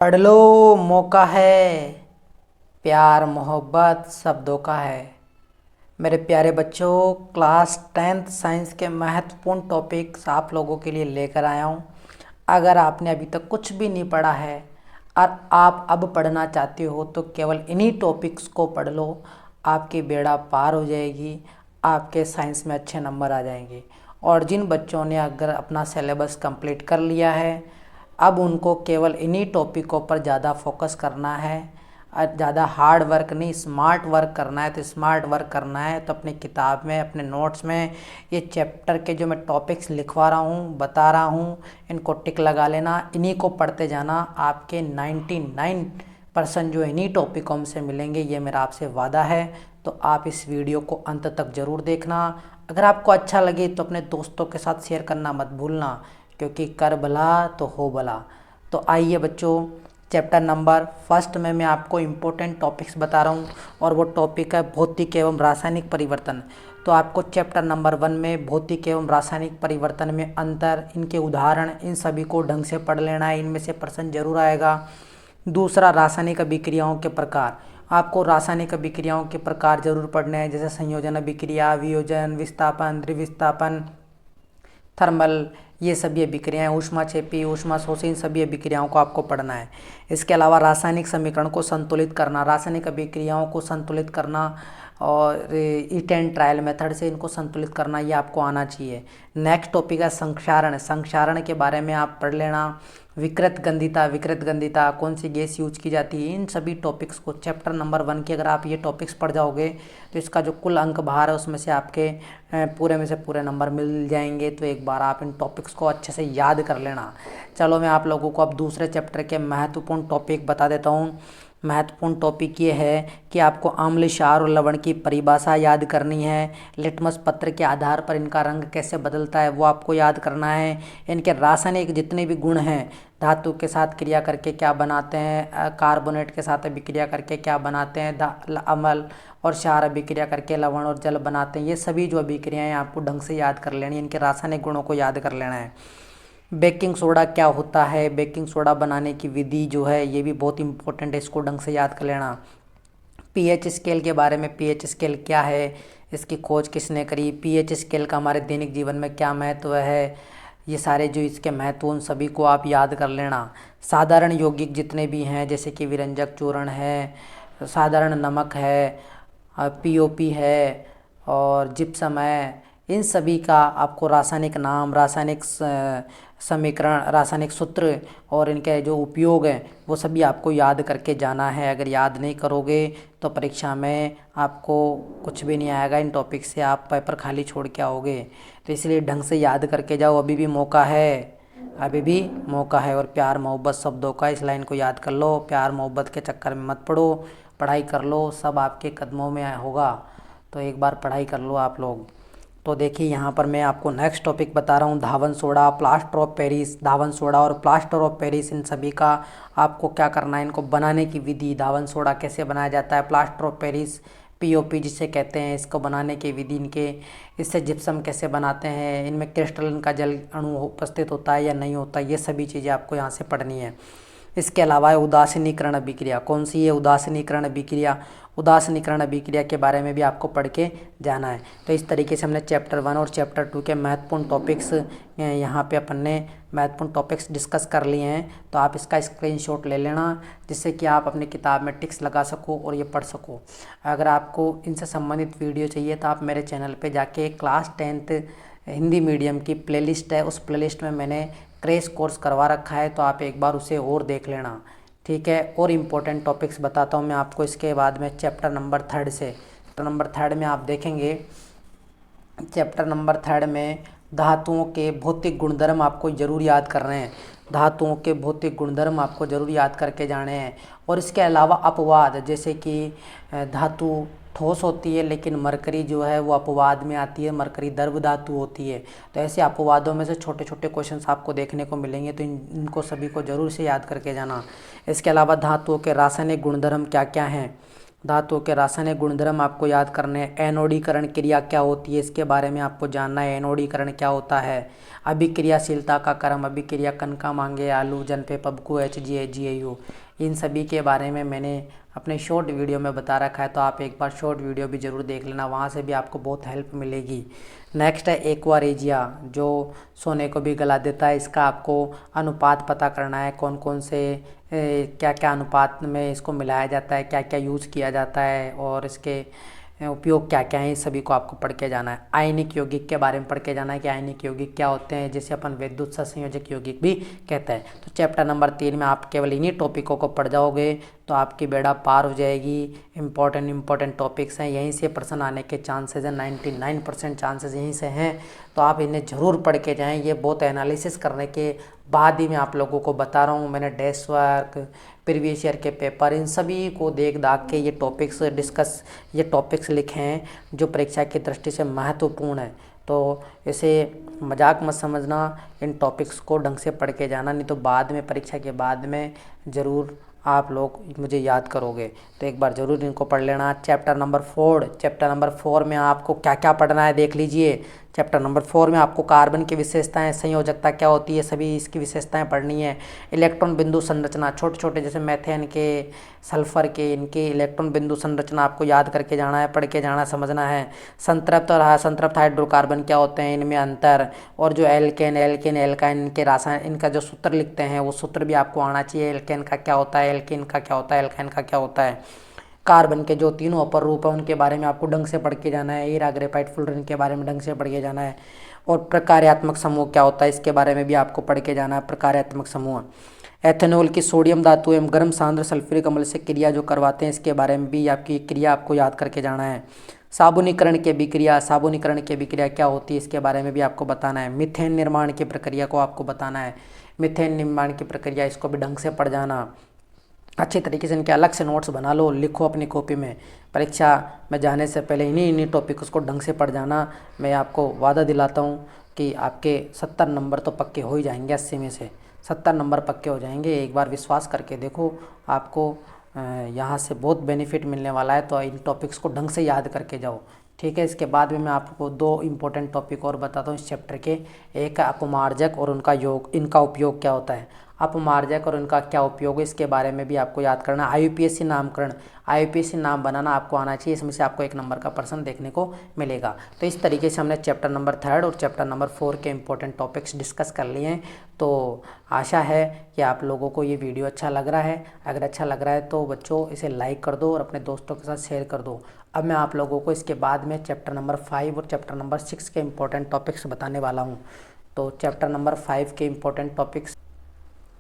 पढ़ लो, मौका है। प्यार मोहब्बत शब्दों का है। मेरे प्यारे बच्चों, क्लास 10th साइंस के महत्वपूर्ण टॉपिक्स आप लोगों के लिए लेकर आया हूँ। अगर आपने अभी तक कुछ भी नहीं पढ़ा है और आप अब पढ़ना चाहते हो तो केवल इन्हीं टॉपिक्स को पढ़ लो। आपकी बेड़ा पार हो जाएगी, आपके साइंस में अच्छे नंबर आ जाएंगे। और जिन बच्चों ने अगर अपना सिलेबस कंप्लीट कर लिया है, अब उनको केवल इन्हीं टॉपिकों पर ज़्यादा फोकस करना है। ज़्यादा हार्ड वर्क नहीं, स्मार्ट वर्क करना है। तो स्मार्ट वर्क करना है तो अपनी किताब में, अपने नोट्स में ये चैप्टर के जो मैं टॉपिक्स लिखवा रहा हूँ, बता रहा हूँ, इनको टिक लगा लेना, इन्हीं को पढ़ते जाना। आपके 99% जो इन्हीं टॉपिकों से मिलेंगे, ये मेरा आपसे वादा है। तो आप इस वीडियो को अंत तक ज़रूर देखना। अगर आपको अच्छा लगे तो अपने दोस्तों के साथ शेयर करना मत भूलना, क्योंकि कर भला तो हो भला। तो आइए बच्चों, चैप्टर नंबर फर्स्ट में मैं आपको इम्पोर्टेंट टॉपिक्स बता रहा हूँ और वो टॉपिक है भौतिक एवं रासायनिक परिवर्तन। तो आपको चैप्टर नंबर 1 में भौतिक एवं रासायनिक परिवर्तन में अंतर, इनके उदाहरण, इन सभी को ढंग से पढ़ लेना है। इनमें से प्रश्न जरूर आएगा। दूसरा, रासायनिक अभिक्रियाओं के प्रकार। आपको रासायनिक अभिक्रियाओं के प्रकार जरूर पढ़ने हैं, जैसे संयोजन अभिक्रिया, वियोजन, विस्थापन, द्विविस्थापन, थर्मल, ये सभी अभिक्रियाएं, ऊष्माक्षेपी, ऊष्मा शोषी, इन सभी अभिक्रियाओं को आपको पढ़ना है। इसके अलावा रासायनिक समीकरण को संतुलित करना, रासायनिक अभिक्रियाओं को संतुलित करना और ईटेन ट्रायल मेथड से इनको संतुलित करना, ये आपको आना चाहिए। नेक्स्ट टॉपिक है संक्षारण। संक्षारण के बारे में आप पढ़ लेना। विकृत गंधिता, विकृत गंधिता, कौन सी गैस यूज की जाती है, इन सभी टॉपिक्स को चैप्टर नंबर 1 के अगर आप ये टॉपिक्स पढ़ जाओगे तो इसका जो कुल अंक भार है उसमें से आपके पूरे में से पूरे नंबर मिल जाएंगे। तो एक बार आप इन टॉपिक्स को अच्छे से याद कर लेना। चलो मैं आप लोगों को अब दूसरे चैप्टर के महत्वपूर्ण टॉपिक बता देता हूँ। महत्वपूर्ण टॉपिक ये है कि आपको अम्ल, क्षार और लवण की परिभाषा याद करनी है। लिटमस पत्र के आधार पर इनका रंग कैसे बदलता है वो आपको याद करना है। इनके रासायनिक जितने भी गुण हैं, धातु के साथ क्रिया करके क्या बनाते हैं, कार्बोनेट के साथ अभिक्रिया करके क्या बनाते हैं, अम्ल और क्षार अभिक्रिया करके लवण और जल बनाते हैं, ये सभी जो अभिक्रियाएं आपको ढंग से याद कर लेनी है। इनके रासायनिक गुणों को याद कर लेना है। बेकिंग सोडा क्या होता है, बेकिंग सोडा बनाने की विधि जो है ये भी बहुत इंपॉर्टेंट है, इसको ढंग से याद कर लेना। पीएच स्केल के बारे में, पीएच स्केल क्या है, इसकी खोज किसने करी, पीएच स्केल का हमारे दैनिक जीवन में क्या महत्व है, ये सारे जो इसके महत्व उन सभी को आप याद कर लेना। साधारण यौगिक जितने भी हैं, जैसे कि विरंजक चूर्ण है, साधारण नमक है, पीओपी है और जिप्सम है, इन सभी का आपको रासायनिक नाम, रासायनिक समीकरण, रासायनिक सूत्र और इनके जो उपयोग हैं वो सभी आपको याद करके जाना है। अगर याद नहीं करोगे तो परीक्षा में आपको कुछ भी नहीं आएगा। इन टॉपिक से आप पेपर खाली छोड़ के आओगे, तो इसलिए ढंग से याद करके जाओ, अभी भी मौका है, अभी भी मौका है। और प्यार मोहब्बत शब्दों का, इस लाइन को याद कर लो। प्यार मोहब्बत के चक्कर में मत पड़ो, पढ़ाई कर लो, सब आपके कदमों में होगा। तो एक बार पढ़ाई कर लो आप लोग। तो देखिए यहाँ पर मैं आपको नेक्स्ट टॉपिक बता रहा हूँ, धावन सोडा, प्लास्टर ऑफ पेरिस। धावन सोडा और प्लास्टर ऑफ पेरिस, इन सभी का आपको क्या करना है, इनको बनाने की विधि, धावन सोडा कैसे बनाया जाता है, प्लास्टर ऑफ पेरिस पीओपी जिसे कहते हैं, इसको बनाने की विधि, इनके इससे जिप्सम कैसे बनाते हैं, इनमें क्रिस्टलन का जल अणु उपस्थित होता है या नहीं होता, ये सभी चीज़ें आपको यहाँ से पढ़नी है। इसके अलावा उदासीनीकरण अभिक्रिया, कौन सी है उदासीनीकरण अभिक्रिया, उदासीनीकरण अभिक्रिया के बारे में भी आपको पढ़ के जाना है। तो इस तरीके से हमने चैप्टर 1 और चैप्टर 2 के महत्वपूर्ण टॉपिक्स यहाँ पे अपन ने महत्वपूर्ण टॉपिक्स डिस्कस कर लिए हैं। तो आप इसका स्क्रीनशॉट ले लेना, जिससे कि आप अपनी किताब में टिक्स लगा सको और ये पढ़ सको। अगर आपको इनसे संबंधित वीडियो चाहिए तो आप मेरे चैनल पे जाके क्लास 10th हिंदी मीडियम की प्लेलिस्ट है, उस प्लेलिस्ट में मैंने क्रैश कोर्स करवा रखा है, तो आप एक बार उसे और देख लेना, ठीक है। और इम्पोर्टेंट टॉपिक्स बताता हूँ मैं आपको इसके बाद में चैप्टर नंबर 3 से। चैप्टर नंबर 3 में आप देखेंगे, चैप्टर नंबर 3 में धातुओं के भौतिक गुणधर्म आपको ज़रूर याद करने हैं। धातुओं के भौतिक गुणधर्म आपको ज़रूर याद करके जाने हैं। और इसके अलावा अपवाद, जैसे कि धातु ठोस होती है लेकिन मरकरी जो है वो अपवाद में आती है, मरकरी द्रव धातु होती है। तो ऐसे अपवादों में से छोटे छोटे क्वेश्चंस आपको देखने को मिलेंगे, तो इनको सभी को ज़रूर से याद करके जाना। इसके अलावा धातुओं के रासायनिक गुणधर्म क्या क्या हैं, धातुओं के रासायनिक गुणधर्म आपको याद करने हैं। एनोडीकरण क्रिया क्या होती है इसके बारे में आपको जानना है। एनोडीकरण क्या होता है। अभिक्रियाशीलता का क्रम, अभिक्रिया कनका, मांगे, आलू, जनपे, पबकू, HGA, GAU, इन सभी के बारे में मैंने अपने शॉर्ट वीडियो में बता रखा है, तो आप एक बार शॉर्ट वीडियो भी ज़रूर देख लेना, वहाँ से भी आपको बहुत हेल्प मिलेगी। नेक्स्ट है एक्वारेजिया, जो सोने को भी गला देता है। इसका आपको अनुपात पता करना है, कौन कौन से क्या क्या अनुपात में इसको मिलाया जाता है, क्या क्या यूज़ किया जाता है और इसके उपयोग क्या क्या है, इस सभी को आपको पढ़ के जाना है। आयनिक यौगिक के बारे में पढ़ के जाना है कि आयनिक यौगिक क्या होते हैं, जिसे अपन विद्युत सहसंयोजक यौगिक भी कहते हैं। तो चैप्टर नंबर 3 में आप केवल इन्हीं टॉपिकों को पढ़ जाओगे तो आपकी बेड़ा पार हो जाएगी। इंपॉर्टेंट टॉपिक्स हैं, यहीं से प्रश्न आने के चांसेस हैं, 99% चांसेस यहीं से हैं। तो आप इन्हें ज़रूर पढ़ के जाएँ। ये बहुत एनालिसिस करने के बाद ही मैं आप लोगों को बता रहा हूँ। मैंने डेस्क वर्क, प्रीवियस ईयर के पेपर, इन सभी को देख दाख के ये टॉपिक्स लिखे हैं जो परीक्षा की दृष्टि से महत्वपूर्ण है। तो इसे मजाक मत समझना, इन टॉपिक्स को ढंग से पढ़ के जाना, नहीं तो बाद में परीक्षा के बाद में ज़रूर आप लोग मुझे याद करोगे। तो एक बार ज़रूर इनको पढ़ लेना। चैप्टर नंबर 4 में आपको क्या क्या पढ़ना है देख लीजिए। चैप्टर नंबर 4 में आपको कार्बन की विशेषताएं, संयोजकता क्या होती है, सभी इसकी विशेषताएं पढ़नी है। इलेक्ट्रॉन बिंदु संरचना, छोटे छोटे जैसे मैथेन के, सल्फर के, इनके इलेक्ट्रॉन बिंदु संरचना आपको याद करके जाना है, पढ़ के जाना, समझना है। संतृप्त और असंतृप्त हाइड्रोकार्बन क्या होते हैं, इनमें अंतर, और जो एल्केन एल्काइन के रासायन, इनका जो सूत्र लिखते हैं वो सूत्र भी आपको आना चाहिए। एल्केन का क्या होता है, एल्केन का क्या होता है, एल्काइन का क्या होता है। कार्बन के जो तीनों अपर रूप है उनके बारे में आपको ढंग से पढ़ के जाना है। हीरा, ग्रेफाइट, फ्लोरीन के बारे में ढंग से पढ़ के जाना है। और प्रकार्यात्मक समूह क्या होता है इसके बारे में भी आपको पढ़ के जाना है। प्रकार्यात्मक समूह, एथेनॉल की सोडियम धातु एवं गर्म सांद्र सल्फ्यूरिक अम्ल से क्रिया जो करवाते हैं, इसके बारे में भी आपकी क्रिया आपको याद करके जाना है। साबुनीकरण की विक्रिया क्या होती है इसके बारे में भी आपको बताना है। मीथेन निर्माण की प्रक्रिया को आपको बताना है। मीथेन निर्माण की प्रक्रिया, इसको भी ढंग से पढ़ जाना अच्छे तरीके से। इनके अलग से नोट्स बना लो, लिखो अपनी कॉपी में। परीक्षा में जाने से पहले इन्हीं टॉपिक्स को ढंग से पढ़ जाना। मैं आपको वादा दिलाता हूँ कि आपके 70 नंबर तो पक्के हो ही जाएंगे। 80 में से 70 नंबर पक्के हो जाएंगे। एक बार विश्वास करके देखो, आपको यहाँ से बहुत बेनिफिट मिलने वाला है। तो इन टॉपिक्स को ढंग से याद करके जाओ, ठीक है। इसके बाद में मैं आपको 2 इम्पोर्टेंट टॉपिक और बताता हूँ इस चैप्टर के। एक है अपमार्जक और इनका उपयोग क्या होता है। अपमार्जक और इनका क्या उपयोग है इसके बारे में भी आपको याद करना। IUPAC नामकरण, IUPAC नाम बनाना आपको आना चाहिए। इसमें से आपको 1 नंबर का प्रश्न देखने को मिलेगा। तो इस तरीके से हमने चैप्टर नंबर 3 और चैप्टर नंबर 4 के इंपॉर्टेंट टॉपिक्स डिस्कस कर लिए हैं। तो आशा है कि आप लोगों को ये वीडियो अच्छा लग रहा है। अगर अच्छा लग रहा है तो बच्चों इसे लाइक कर दो और अपने दोस्तों के साथ शेयर कर दो। अब मैं आप लोगों को इसके बाद में चैप्टर नंबर 5 और चैप्टर नंबर 6 के इंपॉर्टेंट टॉपिक्स बताने वाला हूँ। तो चैप्टर नंबर 5 के इंपॉर्टेंट टॉपिक्स,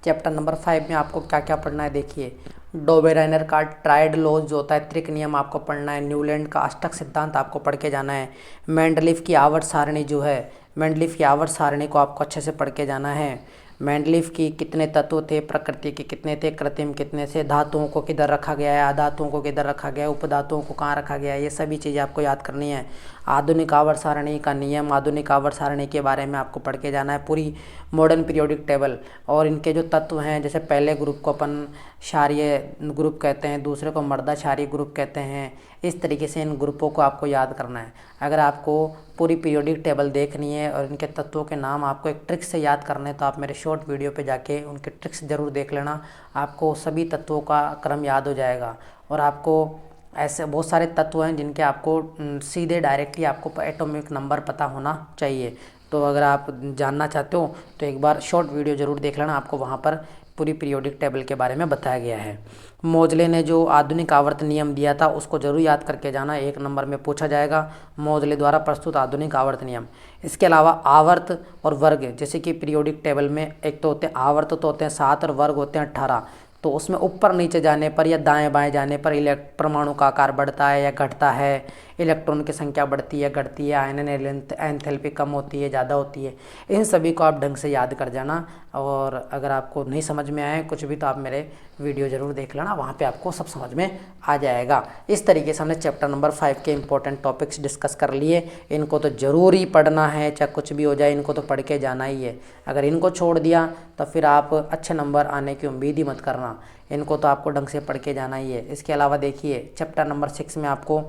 चैप्टर नंबर 5 में आपको क्या क्या पढ़ना है देखिए। डोबेराइनर का ट्राइड लॉज जो होता है, त्रिक नियम आपको पढ़ना है। न्यूलैंड का अष्टक सिद्धांत आपको पढ़ के जाना है। मेंडलीफ की आवर्त सारणी जो है, मेंडलीफ की आवर्त सारणी को आपको अच्छे से पढ़ के जाना है। मेंडलीफ की कितने तत्व थे, प्रकृति के कितने थे, कृत्रिम कितने से, धातुओं को किधर रखा गया है, अधातुओं को किधर रखा गया है, उपधातुओं को कहाँ रखा गया है, ये सभी चीज़ें आपको याद करनी है। आधुनिक आवर्त सारणी का नियम, आधुनिक आवर्त सारणी के बारे में आपको पढ़ के जाना है। पूरी मॉडर्न पीरियोडिक टेबल और इनके जो तत्व हैं, जैसे पहले ग्रुप को अपन क्षारीय ग्रुप कहते हैं, दूसरे को मृदा क्षारीय ग्रुप कहते हैं। इस तरीके से इन ग्रुपों को आपको याद करना है। अगर आपको पूरी पीरियोडिक टेबल देखनी है और इनके तत्वों के नाम आपको एक ट्रिक से याद करने हैं, तो आप मेरे शॉर्ट वीडियो पे जाके उनके ट्रिक्स ज़रूर देख लेना। आपको सभी तत्वों का क्रम याद हो जाएगा। और आपको ऐसे बहुत सारे तत्व हैं जिनके आपको सीधे डायरेक्टली आपको एटॉमिक नंबर पता होना चाहिए। तो अगर आप जानना चाहते हो तो एक बार शॉर्ट वीडियो ज़रूर देख लेना, आपको वहाँ पर पूरी पीरियोडिक टेबल के बारे में बताया गया है। मोजले ने जो आधुनिक आवर्त नियम दिया था उसको जरूर याद करके जाना, 1 नंबर में पूछा जाएगा। मोजले द्वारा प्रस्तुत आधुनिक आवर्त नियम। इसके अलावा आवर्त और वर्ग, जैसे कि पीरियोडिक टेबल में एक तो होते हैं आवर्त, तो होते हैं 7 और वर्ग होते हैं 18। तो उसमें ऊपर नीचे जाने पर या दाएं बाएं जाने पर परमाणु का आकार बढ़ता है या घटता है, इलेक्ट्रॉन की संख्या बढ़ती है घटती है, आयनन एंथैल्पी कम होती है ज़्यादा होती है। इन सभी को आप ढंग से याद कर जाना। और अगर आपको नहीं समझ में आए कुछ भी तो आप मेरे वीडियो ज़रूर देख लेना, वहाँ पे आपको सब समझ में आ जाएगा। इस तरीके से हमने चैप्टर नंबर 5 के इंपॉर्टेंट टॉपिक्स डिस्कस कर लिए। इनको तो ज़रूर ही पढ़ना है, चाहे कुछ भी हो जाए, इनको तो पढ़ के जाना ही है। अगर इनको छोड़ दिया तो फिर आप अच्छे नंबर आने की उम्मीद ही मत करना। इनको तो आपको ढंग से पढ़ के जाना ही है। इसके अलावा देखिए चैप्टर नंबर 6 में आपको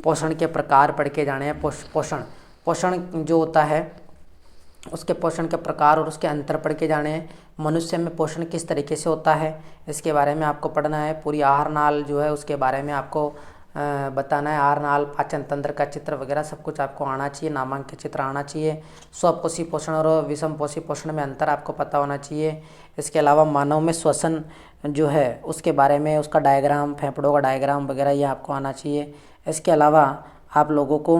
पोषण के प्रकार पढ़ के जाने हैं। पोषण जो होता है उसके पोषण के प्रकार और उसके अंतर पढ़ के जाने हैं। मनुष्य में पोषण किस तरीके से होता है इसके बारे में आपको पढ़ना है। पूरी आहार नाल जो है उसके बारे में आपको बताना है। आहार नाल, पाचन तंत्र का चित्र वगैरह सब कुछ आपको आना चाहिए, नामांकित चित्र आना चाहिए। स्वपोषी पोषण और विषम पोषी पोषण में अंतर आपको पता होना चाहिए। इसके अलावा मानव में श्वसन जो है उसके बारे में, उसका डायग्राम, फेफड़ों का डायग्राम वगैरह ये आपको आना चाहिए। इसके अलावा आप लोगों को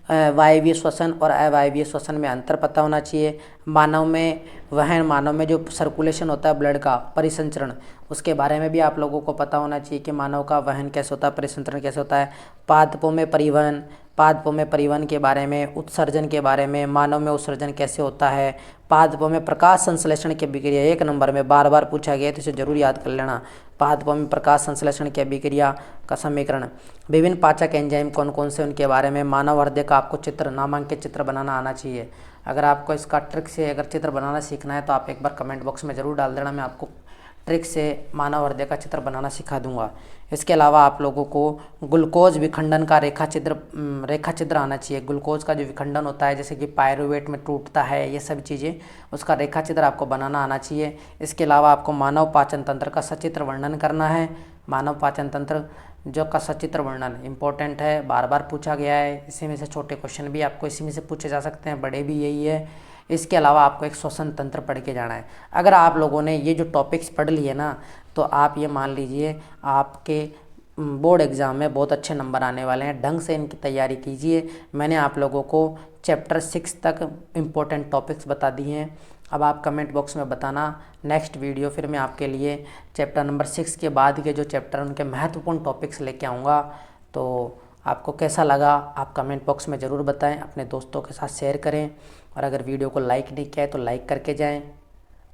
वायवीय श्वसन और अवायवीय श्वसन में अंतर पता होना चाहिए। मानव में जो सर्कुलेशन होता है ब्लड का, परिसंचरण, उसके बारे में भी आप लोगों को पता होना चाहिए कि मानव का वहन कैसे होता है, परिसंचरण कैसे होता है। पादपों में परिवहन के बारे में, उत्सर्जन के बारे में, मानव में उत्सर्जन कैसे होता है। पादपों में प्रकाश संश्लेषण की अभिक्रिया 1 नंबर में बार बार पूछा गया तो इसे जरूर याद कर लेना। पादपों में प्रकाश संश्लेषण की अभिक्रिया का समीकरण। विभिन्न पाचक एंजाइम कौन कौन से, उनके बारे में। मानव हृदय का आपको चित्र, नामांकित चित्र बनाना आना चाहिए। अगर आपको इसका ट्रिक से अगर चित्र बनाना सीखना है तो आप एक बार कमेंट बॉक्स में ज़रूर डाल देना, मैं आपको ट्रिक से मानव हृदय का चित्र बनाना सिखा दूंगा। इसके अलावा आप लोगों को ग्लूकोज विखंडन का रेखा चित्र आना चाहिए। ग्लूकोज का जो विखंडन होता है, जैसे कि पायरुवेट में टूटता है, ये सब चीज़ें, उसका रेखा चित्र आपको बनाना आना चाहिए। इसके अलावा आपको मानव पाचन तंत्र का सचित्र वर्णन करना है। मानव पाचन तंत्र जो का सचित्र वर्णन इम्पोर्टेंट है, बार बार पूछा गया है। इसी में से छोटे क्वेश्चन भी आपको इसी में से पूछे जा सकते हैं, बड़े भी यही है। इसके अलावा आपको एक श्वसन तंत्र पढ़ के जाना है। अगर आप लोगों ने ये जो टॉपिक्स पढ़ लिए ना, तो आप ये मान लीजिए आपके बोर्ड एग्ज़ाम में बहुत अच्छे नंबर आने वाले हैं। ढंग से इनकी तैयारी कीजिए। मैंने आप लोगों को चैप्टर 6 तक इम्पोर्टेंट टॉपिक्स बता दिए हैं। अब आप कमेंट बॉक्स में बताना। नेक्स्ट वीडियो फिर मैं आपके लिए चैप्टर नंबर 6 के बाद के जो चैप्टर उनके महत्वपूर्ण टॉपिक्स लेके आऊँगा। तो आपको कैसा लगा आप कमेंट बॉक्स में ज़रूर बताएं, अपने दोस्तों के साथ शेयर करें, और अगर वीडियो को लाइक नहीं किया है तो लाइक करके जाएं।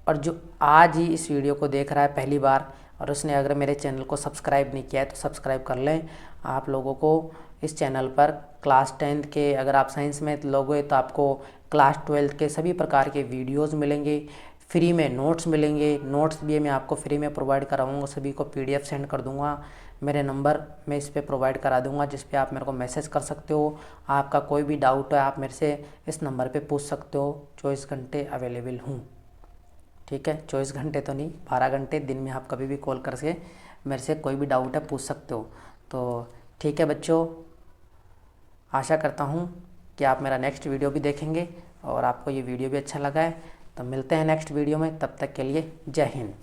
और जो आज ही इस वीडियो को देख रहा है पहली बार और उसने अगर मेरे चैनल को सब्सक्राइब नहीं किया है तो सब्सक्राइब कर लें। आप लोगों को इस चैनल पर क्लास 10 के, अगर आप साइंस में लोगे तो आपको क्लास 12 के सभी प्रकार के वीडियोज़ मिलेंगे, फ्री में नोट्स मिलेंगे। नोट्स भी मैं आपको फ्री में प्रोवाइड कराऊंगा, सभी को PDF सेंड कर दूंगा। मेरे नंबर मैं इस पे प्रोवाइड करा दूंगा, जिस पे आप मेरे को मैसेज कर सकते हो। आपका कोई भी डाउट है आप मेरे से इस नंबर पे पूछ सकते हो। 24 घंटे अवेलेबल हूँ, ठीक है। 24 घंटे तो नहीं, 12 घंटे दिन में आप कभी भी कॉल करके मेरे से कोई भी डाउट है पूछ सकते हो। तो ठीक है बच्चों, आशा करता हूँ कि आप मेरा नेक्स्ट वीडियो भी देखेंगे और आपको ये वीडियो भी अच्छा लगा है। तो मिलते हैं नेक्स्ट वीडियो में, तब तक के लिए जय हिंद।